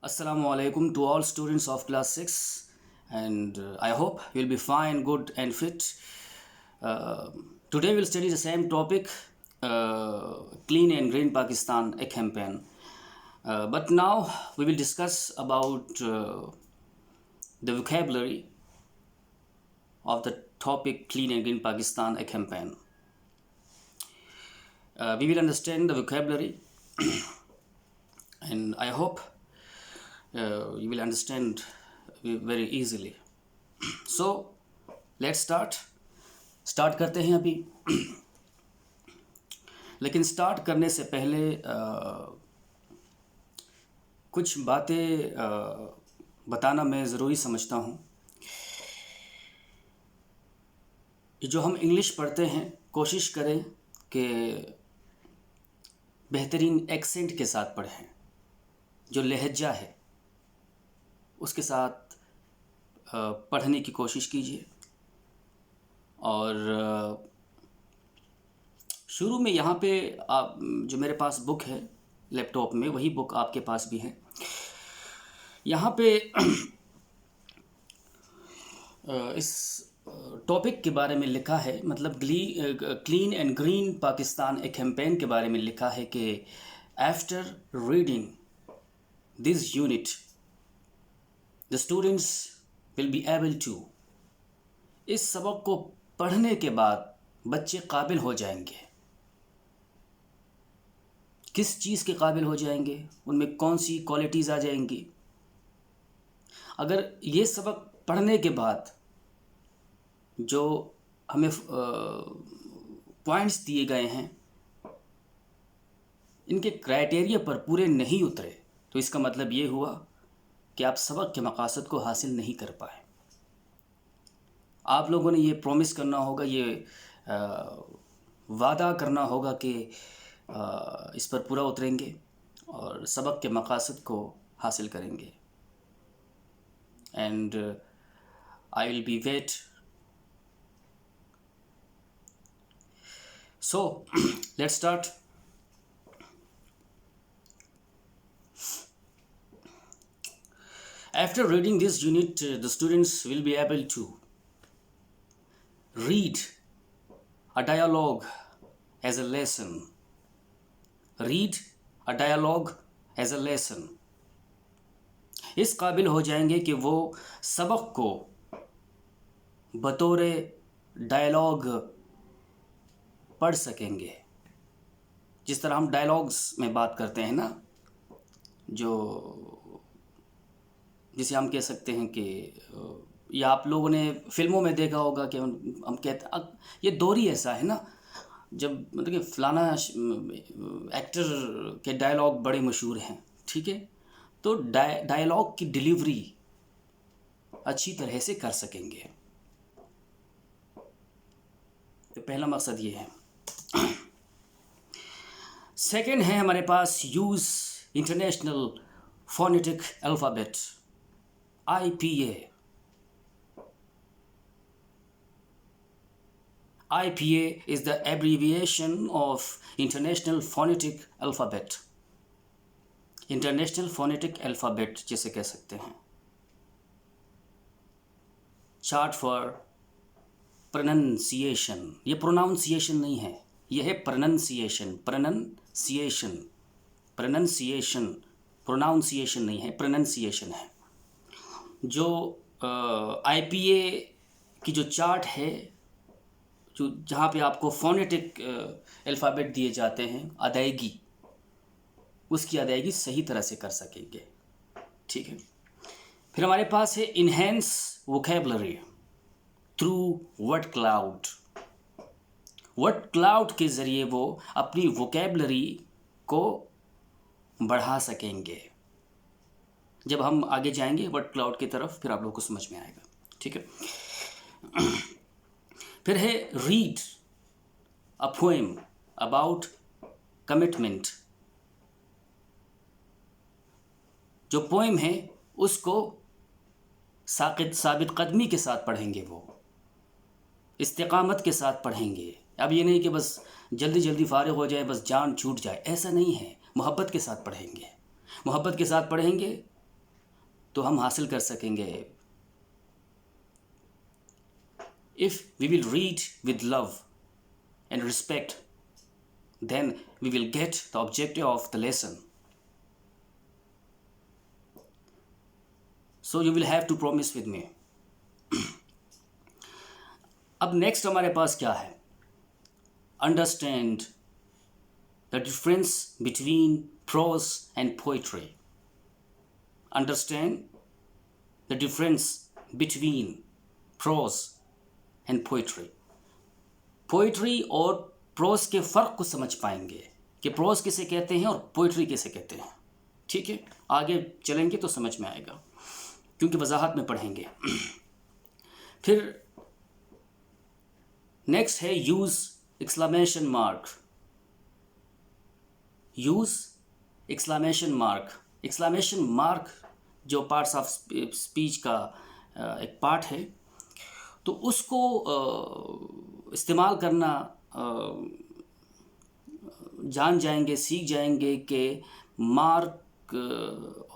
Assalamu alaikum to all students of class 6, and I hope you'll be fine, good, and fit. Uh, Today we'll study the same topic, Clean and Green Pakistan, a campaign. But now we will discuss about the vocabulary of the topic Clean and Green Pakistan, a campaign. We will understand the vocabulary, and I hope you will understand very easily. So let's start करते हैं अभी। लेकिन start करने से पहले कुछ बातें बताना मैं ज़रूरी समझता हूँ। जो हम इंग्लिश पढ़ते हैं कोशिश करें कि बेहतरीन एक्सेंट के साथ पढ़ें, जो लहजा है उसके साथ पढ़ने की कोशिश कीजिए। और शुरू में यहाँ पे आप जो मेरे पास बुक है लैपटॉप में, वही बुक आपके पास भी है। यहाँ पे इस टॉपिक के बारे में लिखा है, मतलब क्लीन एंड ग्रीन पाकिस्तान ए कैंपेन के बारे में लिखा है कि after reading this unit the students will be able to, इस सबक को पढ़ने के बाद बच्चे काबिल हो जाएंगे। किस चीज़ के काबिल हो जाएंगे, उनमें कौन सी क्वालिटीज़ आ जाएंगी। अगर ये सबक पढ़ने के बाद जो हमें पॉइंट्स दिए गए हैं इनके क्राइटेरिया पर पूरे नहीं उतरे, तो इसका मतलब ये हुआ कि आप सबक के मकासद को हासिल नहीं कर पाए। आप लोगों ने ये प्रॉमिस करना होगा, ये वादा करना होगा कि इस पर पूरा उतरेंगे और सबक के मकासद को हासिल करेंगे। And I will be wait. So let's start. After reading this unit, the students will be able to read a dialogue as a lesson. Read a dialogue as a lesson. इस काबिल हो जाएंगे कि वो सबक को बतौर डायलॉग पढ़ सकेंगे। जिस तरह हम डायलॉग्स में बात करते हैं ना, जिसे हम कह सकते हैं कि, या आप लोगों ने फिल्मों में देखा होगा कि हम कहते हैं, ये दौर ही ऐसा है ना, जब मतलब कि फलाना एक्टर के डायलॉग बड़े मशहूर हैं, ठीक है, तो डायलॉग की डिलीवरी अच्छी तरह से कर सकेंगे। तो पहला मकसद ये है। सेकंड है हमारे पास use international phonetic alphabet, IPA. IPA is the abbreviation of International Phonetic Alphabet. International Phonetic Alphabet जिसे कह सकते हैं। Chart for pronunciation. ये pronunciation नहीं है, ये है pronunciation. Pronunciation. Pronunciation. Pronunciation नहीं है, pronunciation है। जो IPA की जो चार्ट है, जो जहाँ पे आपको फोनेटिक अल्फ़ाबेट दिए जाते हैं, अदायगी, उसकी अदायगी सही तरह से कर सकेंगे, ठीक है। फिर हमारे पास है enhance vocabulary through word cloud. Word cloud के ज़रिए वो अपनी वोकैबुलरी को बढ़ा सकेंगे। जब हम आगे जाएंगे वर्ड क्लाउड की तरफ, फिर आप लोगों को समझ में आएगा, ठीक है। फिर है read a poem about commitment. जो पोएम है उसको साबित कदमी के साथ पढ़ेंगे, वो इस्तिकामत के साथ पढ़ेंगे। अब ये नहीं कि बस जल्दी जल्दी फारिग हो जाए, बस जान छूट जाए, ऐसा नहीं है। मोहब्बत के साथ पढ़ेंगे, मोहब्बत के साथ पढ़ेंगे तो हम हासिल कर सकेंगे। If we will read with love and respect, then we will get the objective of the lesson. So you will have to promise with me. अब नेक्स्ट हमारे पास क्या है? Understand the difference between prose and poetry. Understand the difference between prose and poetry. Poetry और pros के फ़र्क को समझ पाएंगे कि प्रोज किसे कहते हैं और पोइट्री किसे कहते हैं। ठीक है, आगे चलेंगे तो समझ में आएगा, क्योंकि वजाहत में पढ़ेंगे। फिर नेक्स्ट है use exclamation mark. Use exclamation mark. Exclamation mark जो पार्ट्स ऑफ स्पीच का एक पार्ट है, तो उसको इस्तेमाल करना जान जाएंगे, सीख जाएंगे कि मार्क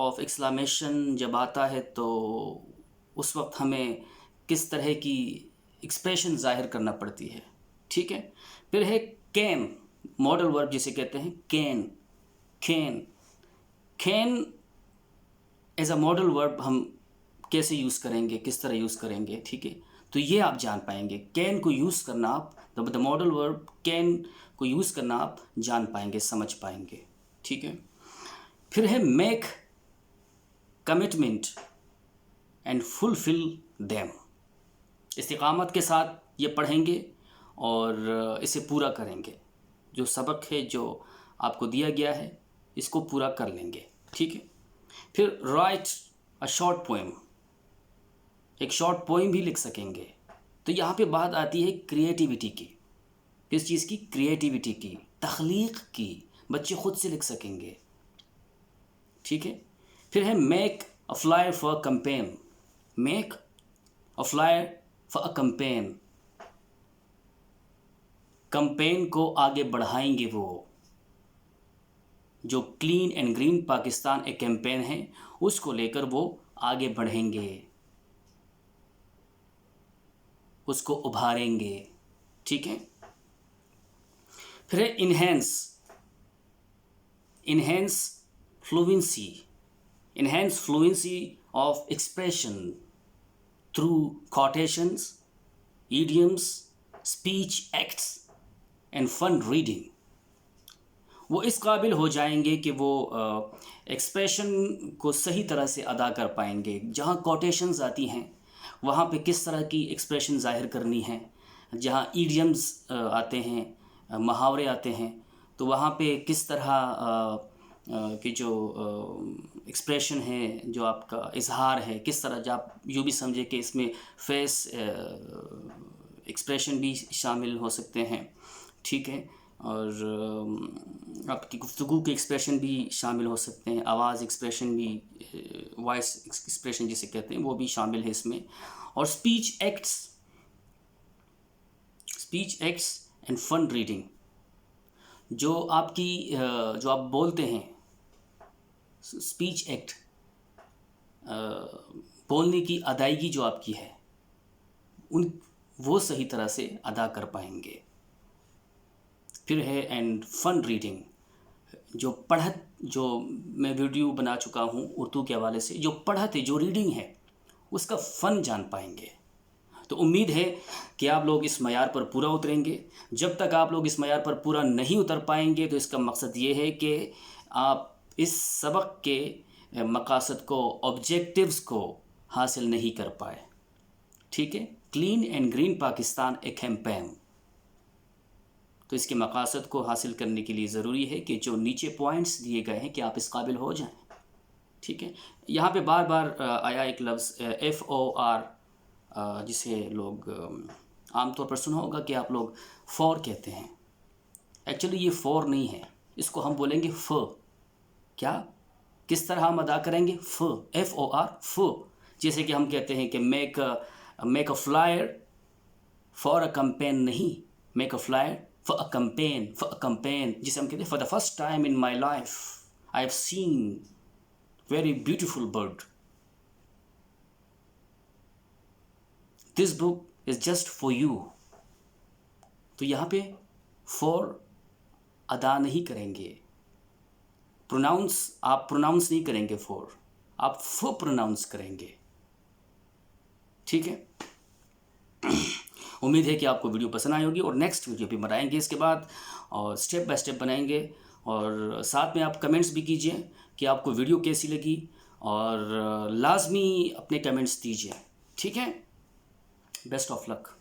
ऑफ एक्सक्लेमेशन जब आता है तो उस वक्त हमें किस तरह की एक्सप्रेशन ज़ाहिर करना पड़ती है। ठीक है, फिर है कैन, मॉडल वर्ब जिसे कहते हैं can. Can can as a modal verb हम कैसे यूज़ करेंगे, किस तरह यूज़ करेंगे। ठीक है, तो ये आप जान पाएंगे। कैन को यूज़ करना आप, द मॉडल वर्ब कैन को यूज़ करना आप जान पाएंगे, समझ पाएंगे। ठीक है, फिर है make commitment and fulfil them. इस्तिकामत के साथ ये पढ़ेंगे और इसे पूरा करेंगे। जो सबक है जो आपको दिया गया है इसको पूरा कर लेंगे। ठीक है, फिर राइट अ शॉर्ट पोएम, एक शॉर्ट पोएम भी लिख सकेंगे। तो यहाँ पे बात आती है क्रिएटिविटी की। किस चीज़ की? क्रिएटिविटी की, तख्लीक की। बच्चे खुद से लिख सकेंगे। ठीक है, फिर है make a flyer for a campaign. Make a flyer for a campaign. Campaign को आगे बढ़ाएंगे वो। जो क्लीन एंड ग्रीन पाकिस्तान एक कैंपेन है, उसको लेकर वो आगे बढ़ेंगे, उसको उभारेंगे। ठीक है, फिर है enhance. Enhance fluency. Enhance fluency of expression through quotations, idioms, speech acts and fun reading. वो इस काबिल हो जाएंगे कि वो एक्सप्रेशन को सही तरह से अदा कर पाएंगे। जहाँ कोटेशंस आती हैं वहाँ पे किस तरह की एक्सप्रेशन ज़ाहिर करनी है। जहाँ ईडियम्स आते हैं, मुहावरे आते हैं, तो वहाँ पे किस तरह की जो एक्सप्रेशन है, जो आपका इजहार है, किस तरह, जब आप यूँ भी समझे कि इसमें फेस एक्सप्रेशन भी शामिल हो सकते हैं। ठीक है, और आपकी गुफ्तगू के एक्सप्रेशन भी शामिल हो सकते हैं, आवाज़ एक्सप्रेशन भी, वॉइस एक्सप्रेशन जिसे कहते हैं, वो भी शामिल है इसमें। और speech acts and fun reading, जो आपकी जो आप बोलते हैं, स्पीच एक्ट, बोलने की अदायगी जो आपकी है, वो सही तरह से अदा कर पाएंगे। फिर है एंड फन रीडिंग, जो मैं वीडियो बना चुका हूँ उर्दू के हवाले से, जो पढ़त है, जो रीडिंग है, उसका फ़न जान पाएंगे। तो उम्मीद है कि आप लोग इस मयार पर पूरा उतरेंगे। जब तक आप लोग इस मयार पर पूरा नहीं उतर पाएंगे तो इसका मकसद ये है कि आप इस सबक के मकासद को, ऑब्जेक्टिव्स को हासिल नहीं कर पाए। ठीक है, क्लीन एंड ग्रीन पाकिस्तान एक कैंपेन, तो इसके मकासद को हासिल करने के लिए ज़रूरी है कि जो नीचे पॉइंट्स दिए गए हैं कि आप इस काबिल हो जाएं। ठीक है, यहाँ पे बार बार आया एक लफ्ज़ FOR, जिसे लोग आमतौर पर सुना होगा कि आप लोग फॉर कहते हैं। एक्चुअली ये फॉर नहीं है, इसको हम बोलेंगे फ। क्या, किस तरह हम अदा करेंगे? FOR, फ। जैसे कि हम कहते हैं कि make a flyer for a campaign, नहीं, make a flyer for a campaign, जिसे हम कहते हैं for the first time in my life I have seen very beautiful bird, this book is just for you. तो यहाँ पे for अदा नहीं करेंगे, आप प्रोनाउंस नहीं करेंगे फॉर, आप फो प्रोनाउंस करेंगे। ठीक है, उम्मीद है कि आपको वीडियो पसंद आई होगी और नेक्स्ट वीडियो भी बनाएंगे इसके बाद, और स्टेप बाय स्टेप बनाएंगे। और साथ में आप कमेंट्स भी कीजिए कि आपको वीडियो कैसी लगी, और लाजमी अपने कमेंट्स दीजिए। ठीक है, बेस्ट ऑफ लक।